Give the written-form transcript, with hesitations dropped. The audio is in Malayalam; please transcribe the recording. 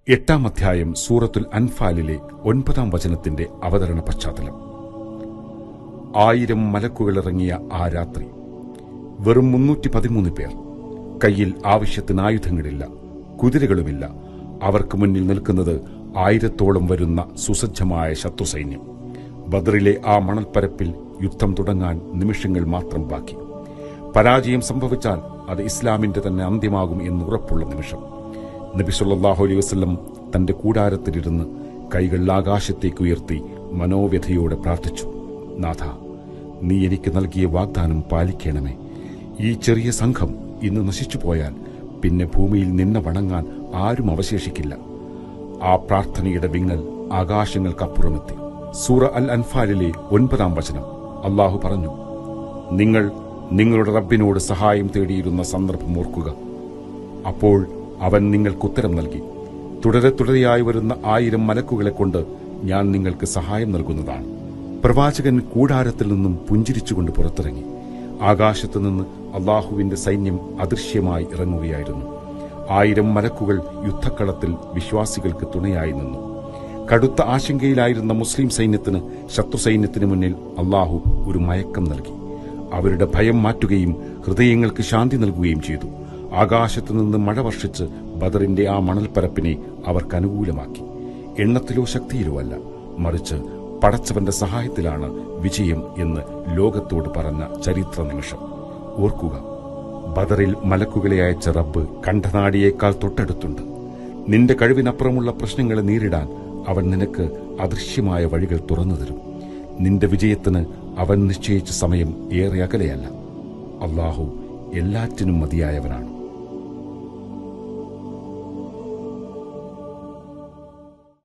8-ാം അധ്യായം സൂറത്തുൽ അൻഫാലിലെ 9-ാം വചനത്തിന്റെ അവതരണ പശ്ചാത്തലം. 1000 മലക്കുകളിറങ്ങിയ ആ രാത്രി വെറും 313 പേർ. കയ്യിൽ ആവശ്യത്തിന് ആയുധങ്ങളില്ല, കുതിരകളുമില്ല. അവർക്ക് മുന്നിൽ നിൽക്കുന്നത് 1000-ഓളം വരുന്ന സുസജ്ജമായ ശത്രുസൈന്യം. ബദറിലെ ആ മണൽപ്പരപ്പിൽ യുദ്ധം തുടങ്ങാൻ നിമിഷങ്ങൾ മാത്രം ബാക്കി. പരാജയം സംഭവിച്ചാൽ അത് ഇസ്ലാമിന്റെ തന്നെ അന്ത്യമാകും എന്ന് ഉറപ്പുള്ള നിമിഷം. നബി സല്ലല്ലാഹു അലൈഹി വസല്ലം തന്റെ കൂടാരത്തിലിരുന്ന് കൈകൾ ആകാശത്തേക്ക് ഉയർത്തി മനോവ്യഥയോടെ പ്രാർത്ഥിച്ചു. നാഥ, നീ എനിക്ക് നൽകിയ വാഗ്ദാനം പാലിക്കണമേ. ഈ ചെറിയ സംഘം ഇന്ന് നശിച്ചുപോയാൽ പിന്നെ ഭൂമിയിൽ നിന്നെ വണങ്ങാൻ ആരും അവശേഷിക്കില്ല. ആ പ്രാർത്ഥനയുടെ വിങ്ങൽ ആകാശങ്ങൾക്കപ്പുറമെത്തി. സൂറ അൽ അൻഫാലിലെ 9-ാം വചനം അല്ലാഹു പറഞ്ഞു, നിങ്ങൾ നിങ്ങളുടെ റബ്ബിനോട് സഹായം തേടിയിരുന്ന സന്ദർഭം ഓർക്കുക. അപ്പോൾ അവൻ നിങ്ങൾക്കുത്തരം നൽകി. തുടരെയായി വരുന്ന 1000 മലക്കുകളെ കൊണ്ട് ഞാൻ നിങ്ങൾക്ക് സഹായം നൽകുന്നതാണ്. പ്രവാചകൻ കൂടാരത്തിൽ നിന്നും പുഞ്ചിരിച്ചുകൊണ്ട് പുറത്തിറങ്ങി. ആകാശത്തുനിന്ന് അല്ലാഹുവിന്റെ സൈന്യം അദൃശ്യമായി ഇറങ്ങുകയായിരുന്നു. 1000 മലക്കുകൾ യുദ്ധക്കളത്തിൽ വിശ്വാസികൾക്ക് തുണയായി നിന്നു. കടുത്ത ആശങ്കയിലായിരുന്ന മുസ്ലിം സൈന്യത്തിന് ശത്രുസൈന്യത്തിന് മുന്നിൽ അല്ലാഹു ഒരു മയക്കം നൽകി. അവരുടെ ഭയം മാറ്റുകയും ഹൃദയങ്ങൾക്ക് ശാന്തി നൽകുകയും ചെയ്തു. ആകാശത്തുനിന്ന് മഴ വർഷിച്ച് ബദറിന്റെ ആ മണൽപ്പരപ്പിനെ അവർക്ക് അനുകൂലമാക്കി. എണ്ണത്തിലോ ശക്തിയിലോ അല്ല, മറിച്ച് പടച്ചവന്റെ സഹായത്തിലാണ് വിജയം എന്ന് ലോകത്തോട് പറഞ്ഞ ചരിത്ര നിമിഷം ഓർക്കുക. ബദറിൽ മലക്കുകളെ അയച്ച റബ്ബ് കണ്ഠനാടിയേക്കാൾ തൊട്ടടുത്തുണ്ട്. നിന്റെ കഴിവിനപ്പുറമുള്ള പ്രശ്നങ്ങളെ നേരിടാൻ അവൻ നിനക്ക് അദൃശ്യമായ വഴികൾ തുറന്നു തരും. നിന്റെ വിജയത്തിന് അവൻ നിശ്ചയിച്ച സമയം ഏറെ അകലെയല്ല. അല്ലാഹു എല്ലാറ്റിനും മതിയായവനാണ്.